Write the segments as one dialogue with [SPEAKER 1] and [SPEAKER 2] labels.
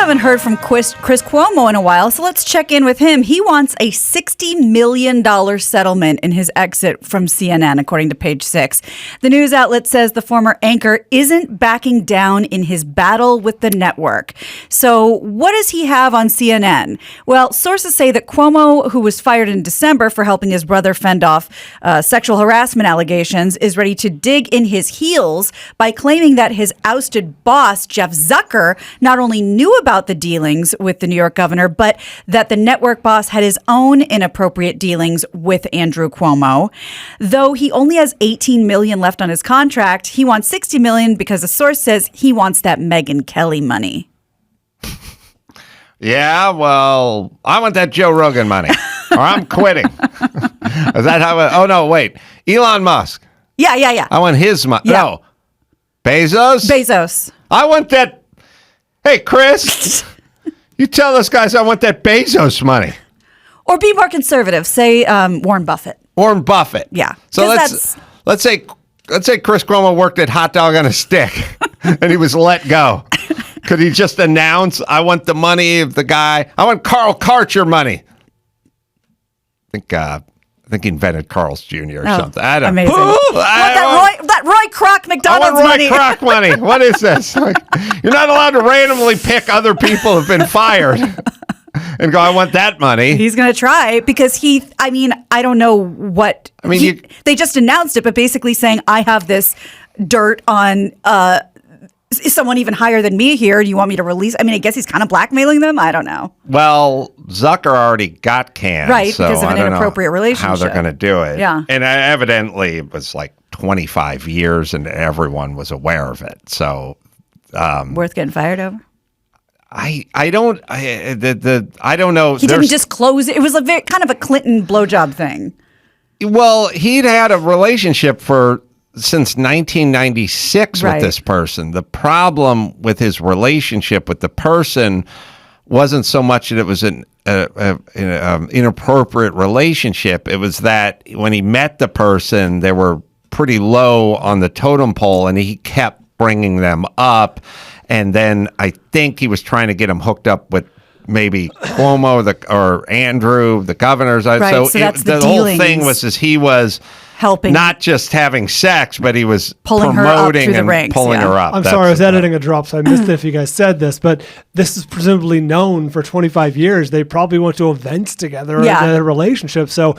[SPEAKER 1] haven't heard from Chris Cuomo in a while, so let's check in with him. He wants a $60 million settlement in his exit from CNN, according to Page Six. The news outlet says the former anchor isn't backing down in his battle with the network. So what does he have on CNN? Well, sources say that Cuomo, who was fired in December for helping his brother fend off sexual harassment allegations, is ready to dig in his heels by claiming that his ousted boss, Jeff Zucker, not only knew about the dealings with the New York governor, but that the network boss had his own inappropriate dealings with Andrew Cuomo. Though he only has $18 million left on his contract, he wants $60 million because a source says he wants that Megyn Kelly money.
[SPEAKER 2] Yeah, well, I want that Joe Rogan money, or I'm quitting. Is that how? Oh no, wait, Elon Musk.
[SPEAKER 1] Yeah.
[SPEAKER 2] I want his money.
[SPEAKER 1] Yeah.
[SPEAKER 2] No, Bezos. I want that. Hey, Chris, you tell those guys I want that Bezos money.
[SPEAKER 1] Or be more conservative. Say Warren Buffett.
[SPEAKER 2] Warren Buffett.
[SPEAKER 1] Yeah.
[SPEAKER 2] So let's say Chris Cuomo worked at Hot Dog on a Stick and he was let go. Could he just announce, I want the money of the guy? I want Carl Karcher money. I think he invented Carl's Jr. or something. I don't know.
[SPEAKER 1] Amazing. That Roy Kroc McDonald's money.
[SPEAKER 2] I want Roy Kroc money. What is this? Like, you're not allowed to randomly pick other people who've been fired and go, I want that money.
[SPEAKER 1] He's going to try because I don't know what. They just announced it, but basically saying, I have this dirt on is someone even higher than me here? Do you want me to release? I guess he's kind of blackmailing them. I don't know.
[SPEAKER 2] Well, Zucker already got canned.
[SPEAKER 1] Right,
[SPEAKER 2] so
[SPEAKER 1] because of an inappropriate relationship.
[SPEAKER 2] How they're going to do it.
[SPEAKER 1] Yeah.
[SPEAKER 2] And evidently it was like 25 years and everyone was aware of it. So.
[SPEAKER 1] Worth getting fired over?
[SPEAKER 2] I don't know.
[SPEAKER 1] He didn't disclose it. It was kind of a Clinton blowjob thing.
[SPEAKER 2] Well, he'd had a relationship since 1996 with this person. The problem with his relationship with the person wasn't so much that it was an inappropriate relationship. It was that when he met the person, they were pretty low on the totem pole, and he kept bringing them up. And then I think he was trying to get him hooked up with maybe Cuomo or Andrew, the governors.
[SPEAKER 1] Right, so that's the
[SPEAKER 2] whole thing was he was
[SPEAKER 1] helping,
[SPEAKER 2] not just having sex, but he was
[SPEAKER 1] pulling
[SPEAKER 2] promoting
[SPEAKER 1] her up
[SPEAKER 2] and pulling her up.
[SPEAKER 3] I'm sorry, I was editing a drop, so I missed it if you guys said this, but this is presumably known for 25 years. They probably went to events together in a relationship. So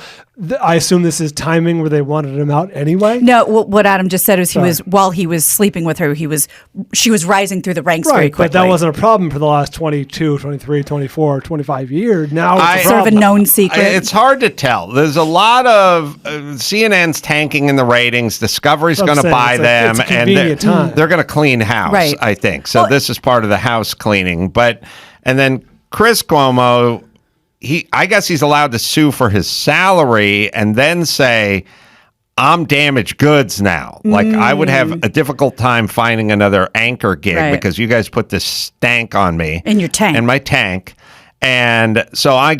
[SPEAKER 3] I assume this is timing where they wanted him out anyway?
[SPEAKER 1] No, what Adam just said was while he was sleeping with her, she was rising through the ranks very quickly.
[SPEAKER 3] But that wasn't a problem for the last 22, 23, 24, 25 years. Now it's
[SPEAKER 1] sort of a known secret.
[SPEAKER 2] It's hard to tell. There's a lot of CNN's tanking in the ratings. Discovery's going to buy them, and they're going to clean house,
[SPEAKER 1] right.
[SPEAKER 2] I think. So this is part of the house cleaning. And then Chris Cuomo, I guess he's allowed to sue for his salary and then say, I'm damaged goods now. Like, I would have a difficult time finding another anchor gig because you guys put this stank on me.
[SPEAKER 1] In your tank.
[SPEAKER 2] In my tank. And so I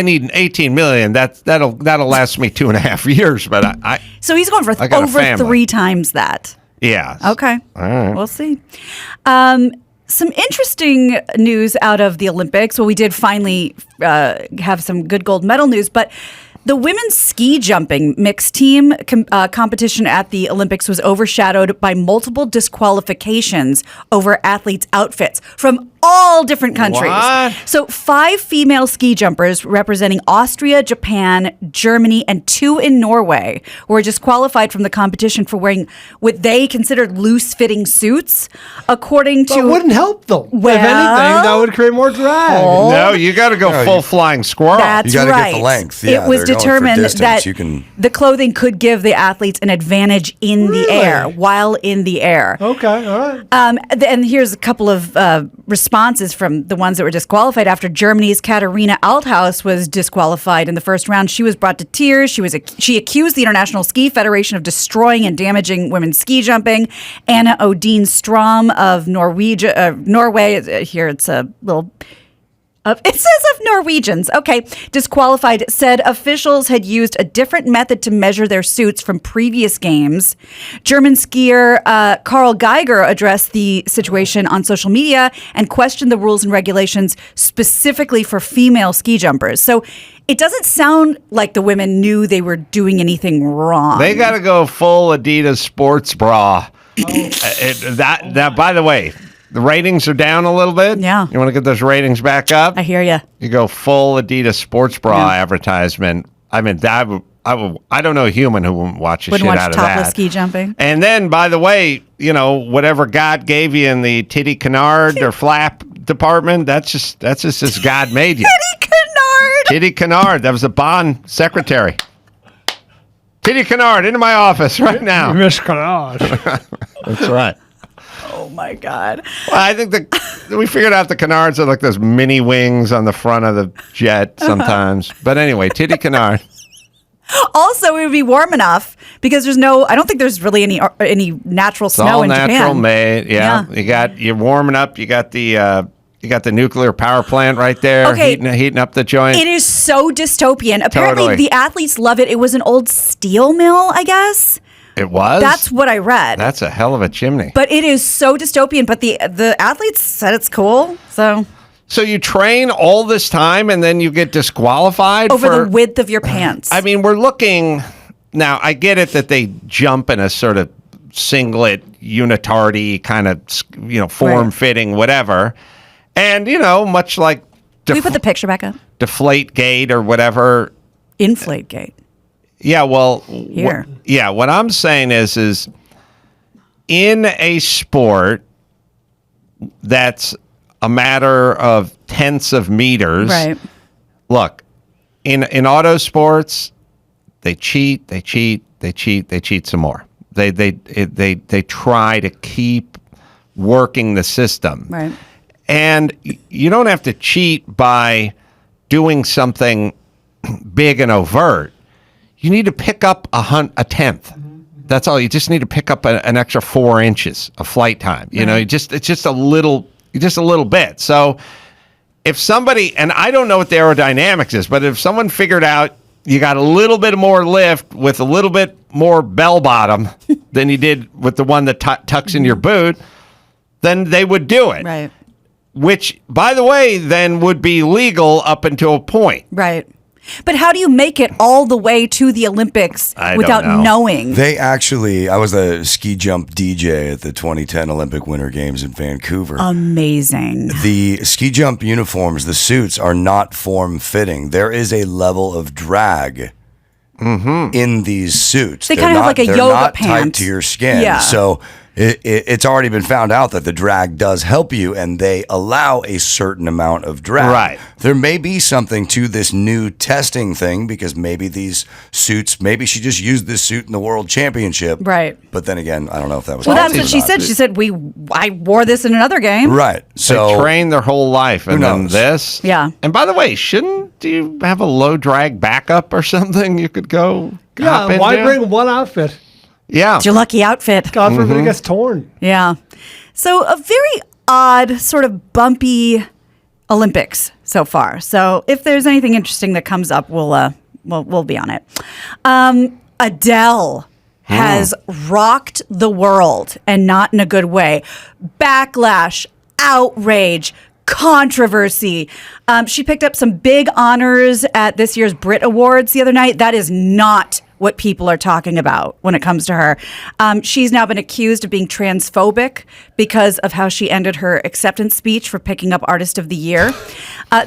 [SPEAKER 2] need an 18 million. That'll last me 2.5 years. But
[SPEAKER 1] so he's going for over 3 times that.
[SPEAKER 2] Yeah.
[SPEAKER 1] Okay.
[SPEAKER 2] All right.
[SPEAKER 1] We'll see. Some interesting news out of the Olympics. Well, we did finally have some good gold medal news, but the women's ski jumping mixed team competition at the Olympics was overshadowed by multiple disqualifications over athletes' outfits from all different countries.
[SPEAKER 2] What?
[SPEAKER 1] So 5 female ski jumpers representing Austria, Japan, Germany, and 2 in Norway were disqualified from the competition for wearing what they considered loose-fitting suits, according to...
[SPEAKER 3] That wouldn't help them.
[SPEAKER 1] Well,
[SPEAKER 3] if anything, that would create more drag.
[SPEAKER 2] No, you got to go full flying squirrel.
[SPEAKER 1] That's
[SPEAKER 4] you got to
[SPEAKER 1] right.
[SPEAKER 4] get the length.
[SPEAKER 1] It was determined that the clothing could give the athletes an advantage in the air, while in the air.
[SPEAKER 3] Okay, all right.
[SPEAKER 1] And here's a couple of responses from the ones that were disqualified. After Germany's Katharina Althaus was disqualified in the first round, she was brought to tears. She accused the International Ski Federation of destroying and damaging women's ski jumping. Anna Odin Strom of Norway, here it's a little It says of Norwegians. Okay. Disqualified said officials had used a different method to measure their suits from previous games. German skier Karl Geiger addressed the situation on social media and questioned the rules and regulations specifically for female ski jumpers. So it doesn't sound like the women knew they were doing anything wrong.
[SPEAKER 2] They got to go full Adidas sports bra. That, by the way, the ratings are down a little bit.
[SPEAKER 1] Yeah.
[SPEAKER 2] You want to get those ratings back up?
[SPEAKER 1] I hear you.
[SPEAKER 2] You go full Adidas sports bra advertisement. I mean, I don't know a human who wouldn't watch a shit out of that.
[SPEAKER 1] Topless ski jumping.
[SPEAKER 2] And then, by the way, whatever God gave you in the titty canard or flap department, that's just as God made you.
[SPEAKER 1] Titty canard.
[SPEAKER 2] Titty canard. That was a Bond secretary. Titty canard into my office right now.
[SPEAKER 3] Miss Canard.
[SPEAKER 2] That's right.
[SPEAKER 1] Oh my God.
[SPEAKER 2] Well, I think we figured out the canards are like those mini wings on the front of the jet sometimes. But anyway, titty canard.
[SPEAKER 1] Also, it would be warm enough because I don't think there's really any natural
[SPEAKER 2] It's
[SPEAKER 1] snow
[SPEAKER 2] all
[SPEAKER 1] in
[SPEAKER 2] natural
[SPEAKER 1] Japan.
[SPEAKER 2] made. Yeah. You're warming up. You got the nuclear power plant right there,
[SPEAKER 1] Okay.
[SPEAKER 2] heating up the joint.
[SPEAKER 1] It is so dystopian. Apparently,
[SPEAKER 2] Totally.
[SPEAKER 1] the athletes love it. It was an old steel mill, I guess.
[SPEAKER 2] It was?
[SPEAKER 1] That's what I read.
[SPEAKER 2] That's a hell of a chimney.
[SPEAKER 1] But it is so dystopian. But the athletes said it's cool.
[SPEAKER 2] So you train all this time and then you get disqualified
[SPEAKER 1] Over
[SPEAKER 2] for
[SPEAKER 1] the width of your pants.
[SPEAKER 2] I mean, we're looking now. I get it that they jump in a sort of singlet, unitardy kind of form fitting, whatever, and much like
[SPEAKER 1] Can we put the picture back up?
[SPEAKER 2] Deflate Gate or whatever.
[SPEAKER 1] Inflate gate.
[SPEAKER 2] Yeah, well,
[SPEAKER 1] Here.
[SPEAKER 2] What I'm saying is in a sport that's a matter of tenths of meters.
[SPEAKER 1] Right.
[SPEAKER 2] Look, in auto sports, they cheat some more. They try to keep working the system.
[SPEAKER 1] Right.
[SPEAKER 2] And you don't have to cheat by doing something big and overt. You need to pick up a tenth. That's all. You just need to pick up an extra 4 inches of flight time. It's just a little bit. So if somebody, and I don't know what the aerodynamics is, but if someone figured out you got a little bit more lift with a little bit more bell bottom than you did with the one that tucks in your boot, then they would do it.
[SPEAKER 1] Right.
[SPEAKER 2] Which, by the way, then would be legal up until a point.
[SPEAKER 1] Right. But how do you make it all the way to the Olympics without knowing?
[SPEAKER 4] I was a ski jump DJ at the 2010 Olympic Winter Games in Vancouver.
[SPEAKER 1] Amazing.
[SPEAKER 4] The ski jump uniforms, the suits, are not form-fitting. There is a level of drag in these suits.
[SPEAKER 1] They kind of have like a
[SPEAKER 4] they're
[SPEAKER 1] yoga
[SPEAKER 4] not
[SPEAKER 1] pant.
[SPEAKER 4] tight to your skin.
[SPEAKER 1] Yeah.
[SPEAKER 4] So it's already been found out that the drag does help you, and they allow a certain amount of drag.
[SPEAKER 2] Right.
[SPEAKER 4] There may be something to this new testing thing because maybe these suits, maybe she just used this suit in the World Championship.
[SPEAKER 1] Right.
[SPEAKER 4] But then again, I don't know if that was.
[SPEAKER 1] Well, that's
[SPEAKER 4] healthy
[SPEAKER 1] what
[SPEAKER 4] or
[SPEAKER 1] she
[SPEAKER 4] not.
[SPEAKER 1] said. She said, I wore this in another game.
[SPEAKER 4] Right. So
[SPEAKER 2] They train their whole life, and then
[SPEAKER 4] knows?
[SPEAKER 2] this.
[SPEAKER 1] Yeah.
[SPEAKER 2] And by the way, shouldn't you have a low drag backup or something you could go hop
[SPEAKER 3] Why
[SPEAKER 2] into?
[SPEAKER 3] bring one outfit?
[SPEAKER 2] Yeah.
[SPEAKER 1] It's your lucky outfit.
[SPEAKER 3] God forbid it gets torn.
[SPEAKER 1] Yeah. So a very odd, sort of bumpy Olympics so far. So if there's anything interesting that comes up, we'll be on it. Adele has rocked the world, and not in a good way. Backlash, outrage, controversy. She picked up some big honors at this year's Brit Awards the other night. That is not what people are talking about when it comes to her. She's now been accused of being transphobic because of how she ended her acceptance speech for picking up Artist of the Year.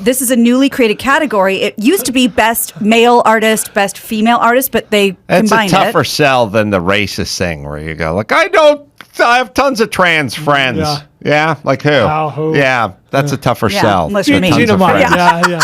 [SPEAKER 1] This is a newly created category. It used to be Best Male Artist, Best Female Artist, but they
[SPEAKER 2] It's a
[SPEAKER 1] combined
[SPEAKER 2] tougher sell than the racist thing where you go, like, I have tons of trans friends.
[SPEAKER 3] Yeah.
[SPEAKER 2] Yeah? Like who?
[SPEAKER 3] Who?
[SPEAKER 2] Yeah, that's a tougher sell.
[SPEAKER 1] unless you're me.
[SPEAKER 2] Tons
[SPEAKER 3] Gina
[SPEAKER 2] of
[SPEAKER 3] might.
[SPEAKER 2] friends.
[SPEAKER 3] Yeah.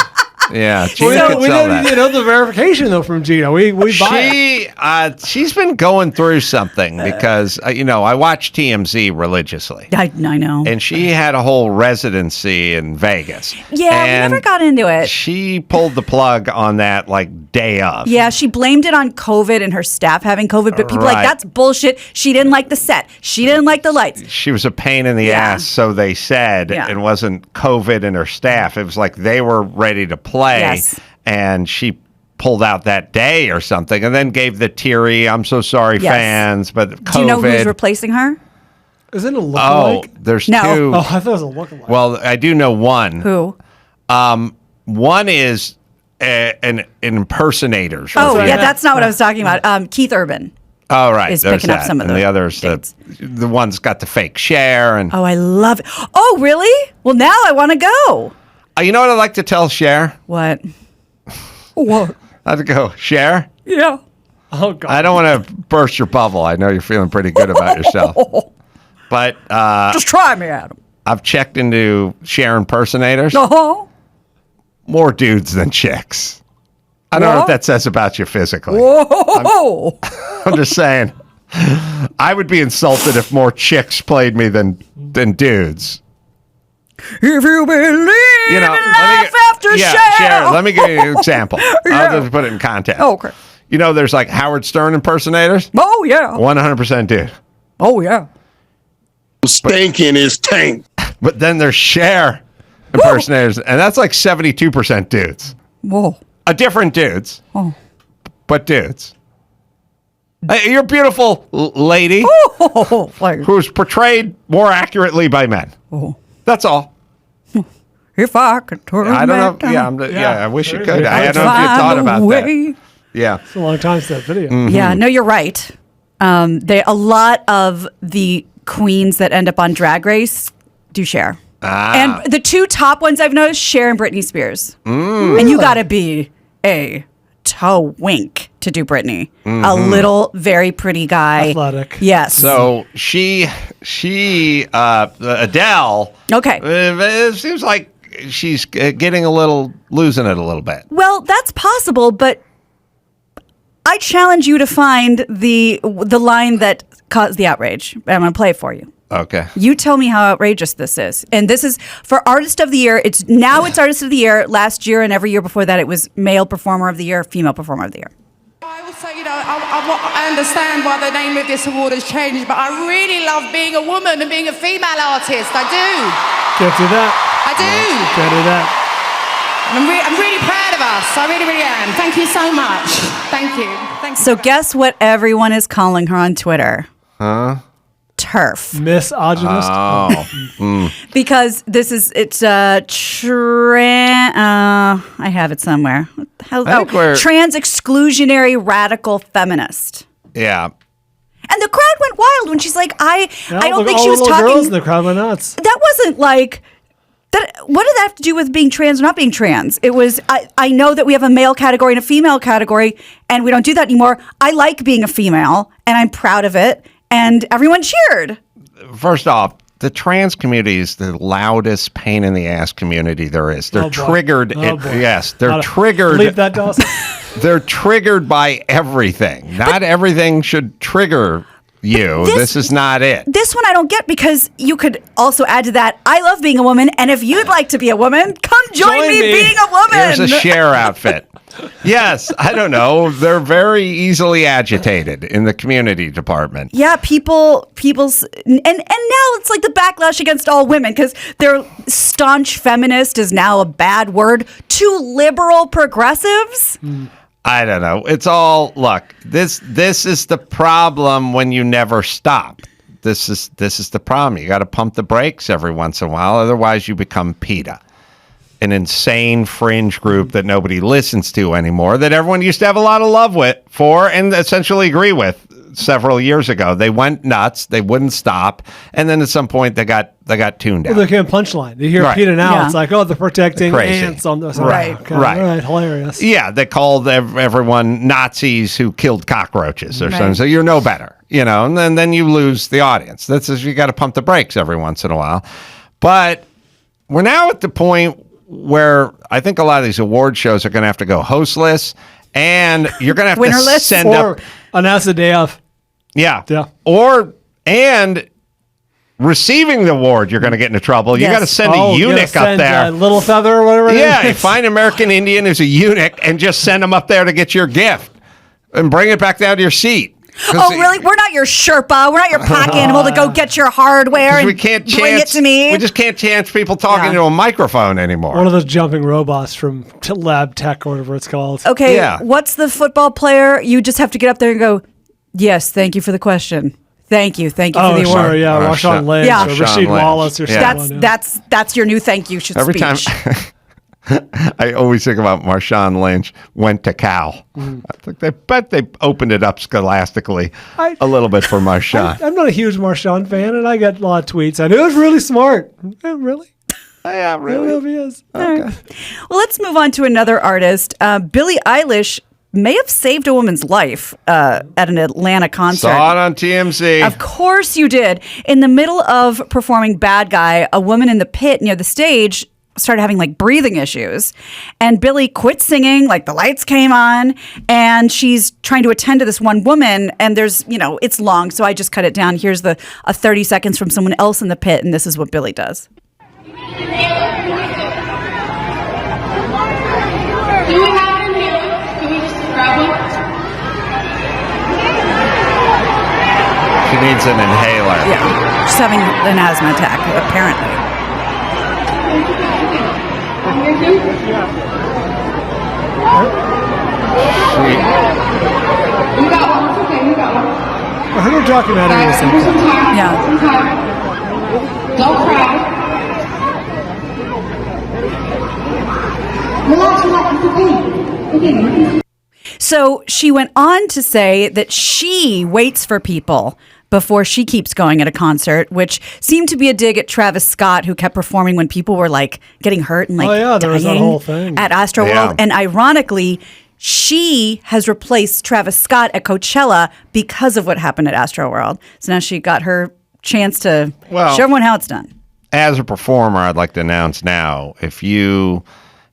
[SPEAKER 2] Yeah, Gina could
[SPEAKER 3] we
[SPEAKER 2] sell
[SPEAKER 3] don't
[SPEAKER 2] that.
[SPEAKER 3] need another verification though from Gina. We buy it.
[SPEAKER 2] She's been going through something because I watch TMZ religiously,
[SPEAKER 1] I know.
[SPEAKER 2] and she had a whole residency in Vegas.
[SPEAKER 1] Yeah, we
[SPEAKER 2] and
[SPEAKER 1] never got into it.
[SPEAKER 2] She pulled the plug on that like day of.
[SPEAKER 1] Yeah, she blamed it on COVID and her staff having COVID, but people are like,
[SPEAKER 2] Right.
[SPEAKER 1] that's bullshit. She didn't like the set. She didn't like the lights.
[SPEAKER 2] She was a pain in the
[SPEAKER 1] Yeah.
[SPEAKER 2] ass, so they said.
[SPEAKER 1] Yeah.
[SPEAKER 2] It wasn't COVID and her staff. It was like they were ready to play,
[SPEAKER 1] Yes.
[SPEAKER 2] and she pulled out that day or something, and then gave the teary, "I'm so sorry,
[SPEAKER 1] Yes.
[SPEAKER 2] fans," but COVID.
[SPEAKER 1] Do you know who's replacing her?
[SPEAKER 3] Isn't it a
[SPEAKER 2] Oh,
[SPEAKER 3] lookalike?
[SPEAKER 2] there's
[SPEAKER 1] No.
[SPEAKER 2] two.
[SPEAKER 3] Oh, I thought it was a lookalike.
[SPEAKER 2] Well, I do know one.
[SPEAKER 1] Who?
[SPEAKER 2] One is an impersonator.
[SPEAKER 1] Oh,
[SPEAKER 3] right.
[SPEAKER 1] yeah, that's not what I was talking about. Keith Urban.
[SPEAKER 2] Oh, right.
[SPEAKER 1] is
[SPEAKER 2] There's
[SPEAKER 1] picking up
[SPEAKER 2] that.
[SPEAKER 1] some of
[SPEAKER 2] and
[SPEAKER 1] the
[SPEAKER 2] the others,
[SPEAKER 1] dates.
[SPEAKER 2] the one's got the fake share. And
[SPEAKER 1] Oh, I love it. Oh, really? Well, now I want to go.
[SPEAKER 2] you know what I like to tell Cher?
[SPEAKER 1] What? What?
[SPEAKER 2] I have to go, Cher.
[SPEAKER 1] Yeah.
[SPEAKER 3] Oh God.
[SPEAKER 2] I don't want to burst your bubble. I know you're feeling pretty good about yourself. But
[SPEAKER 1] Just try me, Adam.
[SPEAKER 2] I've checked into Cher impersonators.
[SPEAKER 1] Uh-huh.
[SPEAKER 2] More dudes than chicks. I don't know
[SPEAKER 1] What?
[SPEAKER 2] what that says about you physically.
[SPEAKER 1] Whoa.
[SPEAKER 2] I'm just saying. I would be insulted if more chicks played me than dudes.
[SPEAKER 1] If you believe
[SPEAKER 2] You know,
[SPEAKER 1] in life after
[SPEAKER 2] Cher, let me give you an example.
[SPEAKER 1] Yeah.
[SPEAKER 2] I'll just put it in context.
[SPEAKER 1] Okay.
[SPEAKER 2] You know, there's like Howard Stern impersonators.
[SPEAKER 1] Oh, yeah.
[SPEAKER 2] 100% dude.
[SPEAKER 1] Oh, yeah.
[SPEAKER 5] Stinking his tank.
[SPEAKER 2] But then there's Cher impersonators, and that's like 72% dudes.
[SPEAKER 1] Whoa.
[SPEAKER 2] Different dudes,
[SPEAKER 1] Oh.
[SPEAKER 2] but dudes. Hey, you're a beautiful lady
[SPEAKER 1] Oh, like,
[SPEAKER 2] who's portrayed more accurately by men.
[SPEAKER 1] oh.
[SPEAKER 2] That's all.
[SPEAKER 1] If I could turn
[SPEAKER 2] I don't know.
[SPEAKER 1] back time.
[SPEAKER 2] Yeah, I wish you
[SPEAKER 3] Very
[SPEAKER 2] could.
[SPEAKER 3] good.
[SPEAKER 2] I don't know if you
[SPEAKER 1] Find
[SPEAKER 2] thought
[SPEAKER 1] a
[SPEAKER 2] about
[SPEAKER 1] way.
[SPEAKER 2] that. Yeah.
[SPEAKER 3] It's a long time since that video.
[SPEAKER 2] Mm.
[SPEAKER 1] Yeah, no, you're right. A lot of the queens that end up on Drag Race do Cher. And the two top ones I've noticed, Cher and Britney Spears. And you got to be a toe wink to do Britney. A little, very pretty guy.
[SPEAKER 3] Athletic.
[SPEAKER 1] Yes.
[SPEAKER 2] So Adele.
[SPEAKER 1] Okay.
[SPEAKER 2] It seems like she's losing it a little bit.
[SPEAKER 1] Well, that's possible, but I challenge you to find the line that caused the outrage. I'm going to play it for you.
[SPEAKER 2] Okay.
[SPEAKER 1] You tell me how outrageous this is. And this is for Artist of the Year. It's Artist of the Year. Last year and every year before that, it was Male Performer of the Year, Female Performer of the Year.
[SPEAKER 6] I will say, I understand why the name of this award has changed, but I really love being a woman and being a female artist. I do.
[SPEAKER 3] Can't do that.
[SPEAKER 6] I do.
[SPEAKER 3] Can't do that.
[SPEAKER 6] I'm really proud of us. I really, really am. Thank you so much. Thank you. Thank you.
[SPEAKER 1] So guess what everyone is calling her on Twitter?
[SPEAKER 2] Huh?
[SPEAKER 1] TERF.
[SPEAKER 3] Misogynist.
[SPEAKER 2] Oh.
[SPEAKER 1] Because it's I have it somewhere.
[SPEAKER 2] think we're-
[SPEAKER 1] Trans exclusionary radical feminist.
[SPEAKER 2] Yeah.
[SPEAKER 1] And the crowd went wild when she's like, I don't think she was
[SPEAKER 3] all the
[SPEAKER 1] talking.
[SPEAKER 3] girls in the crowd went nuts.
[SPEAKER 1] That wasn't like that. What did that have to do with being trans or not being trans? It was I know that we have a male category and a female category, and we don't do that anymore. I like being a female, and I'm proud of it. And everyone cheered.
[SPEAKER 2] First off, the trans community is the loudest pain in the ass community there is. They're
[SPEAKER 3] Oh, boy.
[SPEAKER 2] triggered.
[SPEAKER 3] Oh, boy.
[SPEAKER 2] Yes, they're
[SPEAKER 3] Not a-
[SPEAKER 2] triggered.
[SPEAKER 3] Leave that, Dawson.
[SPEAKER 2] They're triggered by everything. Not everything should trigger you. This is not it.
[SPEAKER 1] This one I don't get because you could also add to that. I love being a woman, and if you'd like to be a woman, come join me being a woman.
[SPEAKER 2] Here's a Cher outfit. Yes, I don't know. They're very easily agitated in the community department.
[SPEAKER 1] Yeah, people's and now it's like the backlash against all women because they're staunch feminist is now a bad word to liberal progressives.
[SPEAKER 2] I don't know. It's all look. This is the problem when you never stop. This is the problem. You got to pump the brakes every once in a while, otherwise you become PETA, an insane fringe group that nobody listens to anymore. That everyone used to have a lot of love for and essentially agree with. Several years ago, they went nuts. They wouldn't stop, and then at some point they got tuned out.
[SPEAKER 3] Well, they can't punchline. You hear
[SPEAKER 2] Right.
[SPEAKER 3] PETA now,
[SPEAKER 1] Yeah.
[SPEAKER 3] it's like, oh, they're protecting
[SPEAKER 2] Crazy.
[SPEAKER 3] ants on the
[SPEAKER 2] Right,
[SPEAKER 3] Okay,
[SPEAKER 2] right.
[SPEAKER 3] All right, hilarious.
[SPEAKER 2] Yeah, they called everyone Nazis who killed cockroaches or
[SPEAKER 1] Right.
[SPEAKER 2] something. So you're no better, and then you lose the audience. You got to pump the brakes every once in a while. But we're now at the point where I think a lot of these award shows are going to have to go hostless, and you're going to have to
[SPEAKER 1] Winnerless?
[SPEAKER 2] send
[SPEAKER 3] Or
[SPEAKER 2] up.
[SPEAKER 3] announce the day of.
[SPEAKER 2] Yeah.
[SPEAKER 3] Yeah.
[SPEAKER 2] And receiving the award, you're going to get into trouble. You
[SPEAKER 1] Yes.
[SPEAKER 2] got to send a
[SPEAKER 3] you gotta
[SPEAKER 2] eunuch up
[SPEAKER 3] send,
[SPEAKER 2] there.
[SPEAKER 3] Little Feather or whatever. it
[SPEAKER 2] Yeah,
[SPEAKER 3] is.
[SPEAKER 2] find an American Indian who's a eunuch and just send them up there to get your gift and bring it back down to your seat.
[SPEAKER 1] Oh, really? We're not your Sherpa. We're not your pack animal to go get your hardware and
[SPEAKER 2] We can't
[SPEAKER 1] bring it
[SPEAKER 2] chance.
[SPEAKER 1] to me.
[SPEAKER 2] We just can't chance people talking
[SPEAKER 1] Yeah.
[SPEAKER 2] into a microphone anymore.
[SPEAKER 3] One of those jumping robots from Lab Tech or whatever it's called.
[SPEAKER 1] Okay,
[SPEAKER 2] Yeah.
[SPEAKER 1] what's the football player? You just have to get up there and go, yes, thank you for the question. Thank you for
[SPEAKER 3] Oh,
[SPEAKER 1] the
[SPEAKER 3] sure,
[SPEAKER 1] award.
[SPEAKER 3] yeah. Marshawn Lynch
[SPEAKER 1] Yeah.
[SPEAKER 3] or
[SPEAKER 2] Marshawn
[SPEAKER 3] Rasheed
[SPEAKER 2] Lynch.
[SPEAKER 3] Wallace or
[SPEAKER 2] Yeah.
[SPEAKER 3] someone.
[SPEAKER 1] That's your new thank you
[SPEAKER 2] Every
[SPEAKER 1] speech.
[SPEAKER 2] time I always think about Marshawn Lynch went to Cal.
[SPEAKER 3] Mm.
[SPEAKER 2] I think they opened it up scholastically
[SPEAKER 3] I-
[SPEAKER 2] a little bit for Marshawn.
[SPEAKER 3] I'm not a huge Marshawn fan, and I get a lot of tweets. And it was really smart. Really?
[SPEAKER 2] Yeah,
[SPEAKER 3] I don't know
[SPEAKER 2] really.
[SPEAKER 3] if he is.
[SPEAKER 1] Well, let's move on to another artist. Billie Eilish may have saved a woman's life at an Atlanta concert.
[SPEAKER 2] Saw it on TMZ.
[SPEAKER 1] Of course you did. In the middle of performing Bad Guy, a woman in the pit near the stage started having like breathing issues, and Billie quit singing, like the lights came on, and she's trying to attend to this one woman, and there's, it's long, so I just cut it down. Here's a 30 seconds from someone else in the pit, and this is what Billie does.
[SPEAKER 7] Do we have an inhaler? Can we just grab one?
[SPEAKER 2] She needs an inhaler.
[SPEAKER 1] Yeah, she's having an asthma attack, apparently.
[SPEAKER 7] You got one. It's okay. You got one.
[SPEAKER 3] I heard a documentary or
[SPEAKER 7] Here's
[SPEAKER 3] something.
[SPEAKER 7] some time.
[SPEAKER 1] Yeah.
[SPEAKER 7] Some time. Don't cry. Relax, it's okay.
[SPEAKER 1] So she went on to say that she waits for people before she keeps going at a concert, which seemed to be a dig at Travis Scott, who kept performing when people were like getting hurt and like
[SPEAKER 3] there was that
[SPEAKER 1] dying
[SPEAKER 3] whole thing.
[SPEAKER 1] at Astroworld.
[SPEAKER 2] Yeah.
[SPEAKER 1] And ironically, she has replaced Travis Scott at Coachella because of what happened at Astroworld. So now she got her chance to
[SPEAKER 2] Well-
[SPEAKER 1] show everyone how it's done.
[SPEAKER 2] As a performer, I'd like to announce now, if you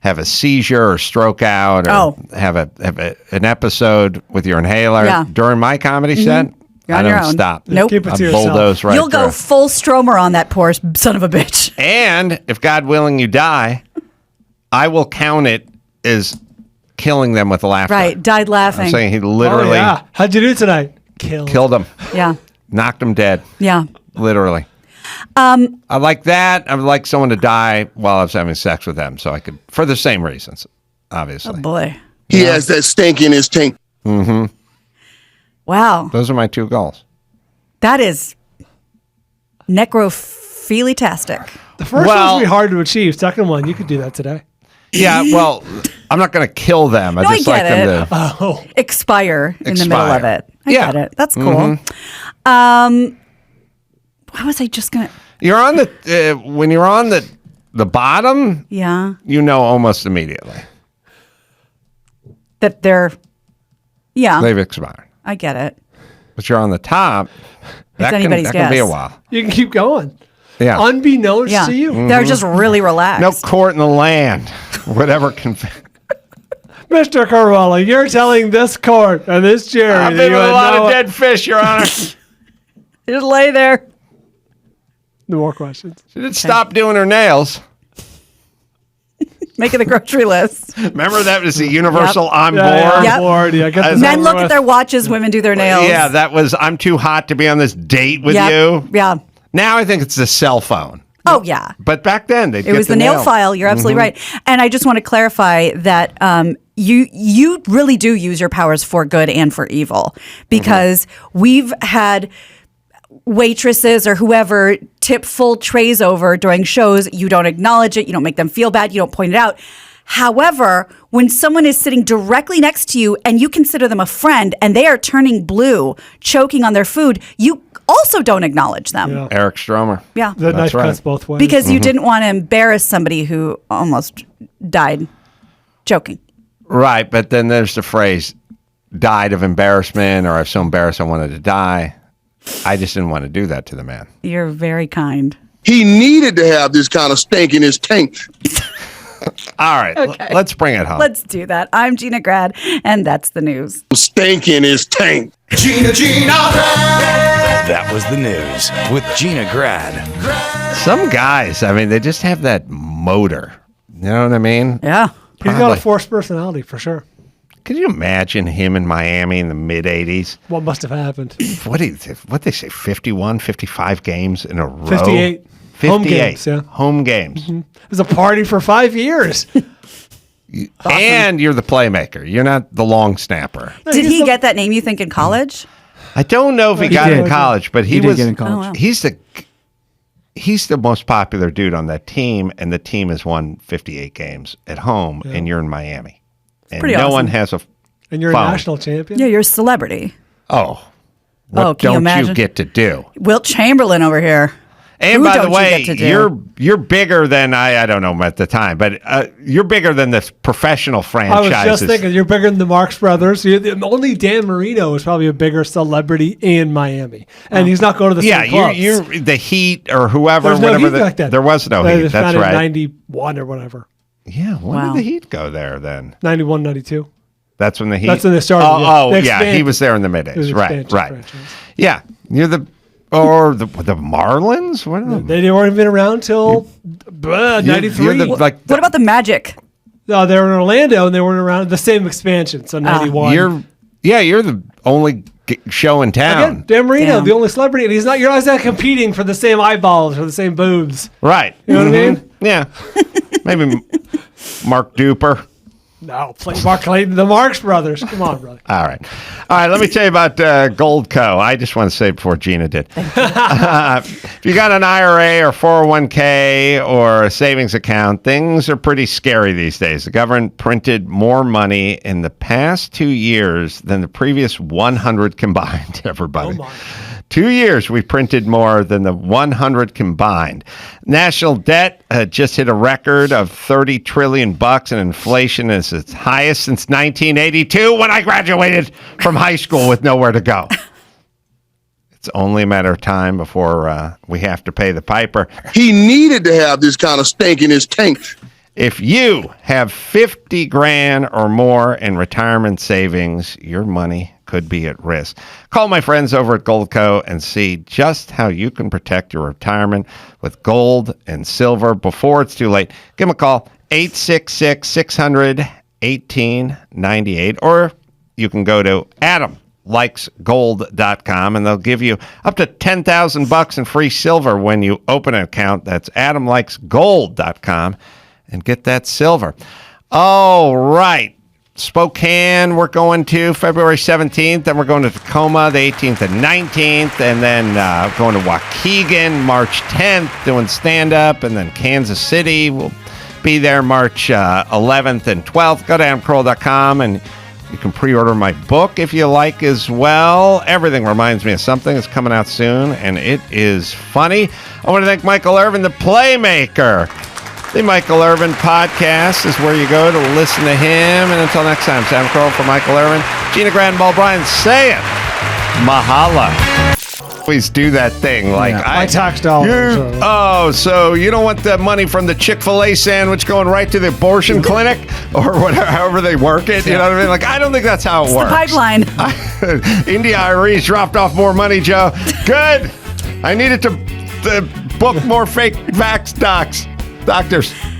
[SPEAKER 2] have a seizure or stroke out or have an episode with your inhaler
[SPEAKER 1] Yeah.
[SPEAKER 2] during my comedy set,
[SPEAKER 1] You're
[SPEAKER 2] I
[SPEAKER 1] on
[SPEAKER 2] don't
[SPEAKER 1] your own.
[SPEAKER 2] stop.
[SPEAKER 1] Nope.
[SPEAKER 3] Keep it
[SPEAKER 2] I
[SPEAKER 3] to yourself.
[SPEAKER 2] bulldoze right
[SPEAKER 1] You'll go
[SPEAKER 2] through.
[SPEAKER 1] full Stromer on that poor son of a bitch.
[SPEAKER 2] And if God willing you die, I will count it as killing them with laughter.
[SPEAKER 1] Right. Died laughing.
[SPEAKER 2] I'm saying he
[SPEAKER 3] Oh,
[SPEAKER 2] literally
[SPEAKER 3] yeah. How'd you do tonight? Killed.
[SPEAKER 2] killed them,
[SPEAKER 1] Yeah.
[SPEAKER 2] knocked them dead.
[SPEAKER 1] Yeah.
[SPEAKER 2] Literally. I like that. I would like someone to die while I was having sex with them, so I could, for the same reasons, obviously.
[SPEAKER 1] Boy.
[SPEAKER 5] He has that stink in his tank.
[SPEAKER 1] Wow.
[SPEAKER 2] Those are my two goals.
[SPEAKER 1] That is necrophilitastic.
[SPEAKER 3] The first
[SPEAKER 2] Well-
[SPEAKER 3] one's be hard to achieve. Second one, you could do that today.
[SPEAKER 2] Yeah, well, I'm not going to kill them. I
[SPEAKER 1] No, I
[SPEAKER 2] just like
[SPEAKER 1] get
[SPEAKER 2] them
[SPEAKER 1] it.
[SPEAKER 2] to.
[SPEAKER 3] Oh,
[SPEAKER 1] Expire in the middle of
[SPEAKER 2] Expire.
[SPEAKER 1] it. I
[SPEAKER 2] Yeah.
[SPEAKER 1] get it. That's cool. Why was I just gonna?
[SPEAKER 2] You're on the when you're on the bottom,
[SPEAKER 1] Yeah,
[SPEAKER 2] you know almost immediately
[SPEAKER 1] that they're. Yeah,
[SPEAKER 2] they've expired.
[SPEAKER 1] I get it.
[SPEAKER 2] But you're on the top. That can
[SPEAKER 1] anybody's
[SPEAKER 2] be a
[SPEAKER 1] guess.
[SPEAKER 2] while.
[SPEAKER 3] you can keep going.
[SPEAKER 2] Yeah.
[SPEAKER 3] Unbeknownst
[SPEAKER 1] Yeah,
[SPEAKER 3] to you.
[SPEAKER 1] they're just really relaxed.
[SPEAKER 2] No court in the land. Whatever can.
[SPEAKER 3] Mr. Carolla, you're telling this court and this jury
[SPEAKER 2] I've
[SPEAKER 3] that
[SPEAKER 2] been
[SPEAKER 3] you
[SPEAKER 2] with a
[SPEAKER 3] had
[SPEAKER 2] lot
[SPEAKER 3] no...
[SPEAKER 2] of dead fish, Your Honor.
[SPEAKER 1] Just lay there.
[SPEAKER 3] No more questions.
[SPEAKER 2] She did stop doing her nails.
[SPEAKER 1] Making the grocery list.
[SPEAKER 2] Remember that was the universal on board?
[SPEAKER 3] Yeah,
[SPEAKER 1] Yep.
[SPEAKER 3] I'm bored. Yeah, get this
[SPEAKER 1] Men
[SPEAKER 3] over
[SPEAKER 1] look
[SPEAKER 3] with.
[SPEAKER 1] at their watches. Women do their nails.
[SPEAKER 2] Yeah, that was I'm too hot to be on this date with
[SPEAKER 1] Yep.
[SPEAKER 2] you.
[SPEAKER 1] Yeah.
[SPEAKER 2] Now I think it's the cell phone.
[SPEAKER 1] Oh yeah.
[SPEAKER 2] But back then they
[SPEAKER 1] It was the nail file. You're absolutely right. And I just want to clarify that you really do use your powers for good and for evil, because we've had waitresses or whoever tip full trays over during shows. You don't acknowledge it. You don't make them feel bad. You don't point it out. However, when someone is sitting directly next to you and you consider them a friend and they are turning blue, choking on their food, you also don't acknowledge them.
[SPEAKER 3] Yeah.
[SPEAKER 2] Eric Stromer.
[SPEAKER 1] Yeah.
[SPEAKER 3] The
[SPEAKER 2] That's
[SPEAKER 3] knife
[SPEAKER 2] right.
[SPEAKER 3] cuts both ways.
[SPEAKER 1] Because you didn't want to embarrass somebody who almost died choking.
[SPEAKER 2] Right, but then there's the phrase died of embarrassment, or I was so embarrassed I wanted to die. I just didn't want to do that to the man.
[SPEAKER 1] You're very kind.
[SPEAKER 5] He needed to have this kind of stink in his tank.
[SPEAKER 2] All right,
[SPEAKER 1] Okay.
[SPEAKER 2] let's bring it home.
[SPEAKER 1] Let's do that. I'm Gina Grad, and that's the news.
[SPEAKER 5] Stinking his tank.
[SPEAKER 8] Gina Grad.
[SPEAKER 4] That was the news with Gina Grad.
[SPEAKER 2] Some guys, I mean, they just have that motor. You know what I mean?
[SPEAKER 1] Yeah.
[SPEAKER 3] He's got a forced personality for sure.
[SPEAKER 2] Could you imagine him in Miami in the mid-'80s?
[SPEAKER 3] What must have happened?
[SPEAKER 2] What they say, 51, 55 games in a row?
[SPEAKER 3] 58.
[SPEAKER 2] 58.
[SPEAKER 3] Home games, yeah.
[SPEAKER 2] Home games.
[SPEAKER 3] It was a party for 5 years.
[SPEAKER 2] And you're the playmaker. You're not the long snapper.
[SPEAKER 1] Did he get that name, you think, in college?
[SPEAKER 2] I don't know if he got it in
[SPEAKER 9] did.
[SPEAKER 2] college, but
[SPEAKER 9] He did
[SPEAKER 2] was
[SPEAKER 9] get in college.
[SPEAKER 1] Oh, wow.
[SPEAKER 2] he's the most popular dude on that team, and the team has won 58 games at home, and you're in Miami. And
[SPEAKER 1] pretty
[SPEAKER 2] no
[SPEAKER 1] awesome.
[SPEAKER 2] one has a
[SPEAKER 3] And you're
[SPEAKER 2] phone.
[SPEAKER 3] a national champion?
[SPEAKER 1] Yeah, you're a celebrity.
[SPEAKER 2] What
[SPEAKER 1] can you
[SPEAKER 2] don't you
[SPEAKER 1] imagine?
[SPEAKER 2] get to do?
[SPEAKER 1] Wilt Chamberlain over here.
[SPEAKER 2] And
[SPEAKER 1] Who
[SPEAKER 2] by
[SPEAKER 1] don't
[SPEAKER 2] the
[SPEAKER 1] you
[SPEAKER 2] way,
[SPEAKER 1] get to do?
[SPEAKER 2] you're bigger than I don't know at the time, but you're bigger than the professional
[SPEAKER 3] I
[SPEAKER 2] franchises.
[SPEAKER 3] was just thinking, you're bigger than the Marx Brothers. Only Dan Marino is probably a bigger celebrity in Miami. And he's not going to the same clubs.
[SPEAKER 2] you're the Heat or whoever.
[SPEAKER 3] There's no
[SPEAKER 2] whatever
[SPEAKER 3] Heat like that.
[SPEAKER 2] There was no
[SPEAKER 3] They
[SPEAKER 2] Heat.
[SPEAKER 3] was
[SPEAKER 2] That's
[SPEAKER 3] founded
[SPEAKER 2] right.
[SPEAKER 3] in 91 or whatever.
[SPEAKER 2] Yeah, when
[SPEAKER 1] Wow.
[SPEAKER 2] did the Heat go there then?
[SPEAKER 3] 91, 91.
[SPEAKER 2] That's when the Heat.
[SPEAKER 3] That's when they started, yeah.
[SPEAKER 2] Oh,
[SPEAKER 3] The
[SPEAKER 2] yeah, he
[SPEAKER 3] expansion.
[SPEAKER 2] was there in the mid
[SPEAKER 3] It was
[SPEAKER 2] '80s. Right,
[SPEAKER 3] expansion
[SPEAKER 2] right.
[SPEAKER 3] franchise.
[SPEAKER 2] Yeah, you're the Marlins. What are them?
[SPEAKER 3] They weren't even around till 93.
[SPEAKER 2] You're the, like
[SPEAKER 1] What about the Magic?
[SPEAKER 3] No, they were in Orlando and they weren't around the same expansion. So 91.
[SPEAKER 2] you're the only show in town.
[SPEAKER 3] Again, Dan Marino,
[SPEAKER 1] Damn.
[SPEAKER 3] the only celebrity, and you're not competing for the same eyeballs or the same boobs.
[SPEAKER 2] Right.
[SPEAKER 3] You know what I mean?
[SPEAKER 2] Yeah. Maybe Mark Duper.
[SPEAKER 3] No, play Mark Clayton, the Marx Brothers. Come on, brother.
[SPEAKER 2] All right. Let me tell you about Goldco. I just want to say it before Gina did. If you got an IRA or 401k or a savings account, things are pretty scary these days. The government printed more money in the past 2 years than the previous 100 combined, everybody.
[SPEAKER 3] Oh, my.
[SPEAKER 2] 2 years, we printed more than the 100 combined. National debt just hit a record of $30 trillion, and inflation is its highest since 1982 when I graduated from high school with nowhere to go. It's only a matter of time before we have to pay the piper.
[SPEAKER 5] He needed to have this kind of stink in his tank.
[SPEAKER 2] If you have 50 grand or more in retirement savings, your money could be at risk. Call my friends over at Goldco and see just how you can protect your retirement with gold and silver before it's too late. Give them a call, 866-600-1898, or you can go to adamlikesgold.com and they'll give you up to $10,000 in free silver when you open an account. That's adamlikesgold.com. And get that silver. All right. Spokane, we're going to February 17th. Then we're going to Tacoma the 18th and 19th. And then going to Waukegan March 10th, doing stand-up. And then Kansas City will be there March 11th and 12th. Go to adamcarolla.com and you can pre-order my book if you like as well. Everything Reminds Me of Something is coming out soon, and it is funny. I want to thank Michael Irvin, the Playmaker. The Michael Irvin Podcast is where you go to listen to him. And until next time, Sam Kroll for Michael Irvin, Gina Grad and Ball Bryan saying, Mahala. Always do that thing like
[SPEAKER 3] My tax dollars.
[SPEAKER 2] so you don't want the money from the Chick-fil-A sandwich going right to the abortion clinic or whatever, however they work it. You know what I mean? Like, I don't think that's how it works.
[SPEAKER 1] The pipeline.
[SPEAKER 2] India Iris dropped off more money, Joe. Good. I needed to book more fake vax doctors.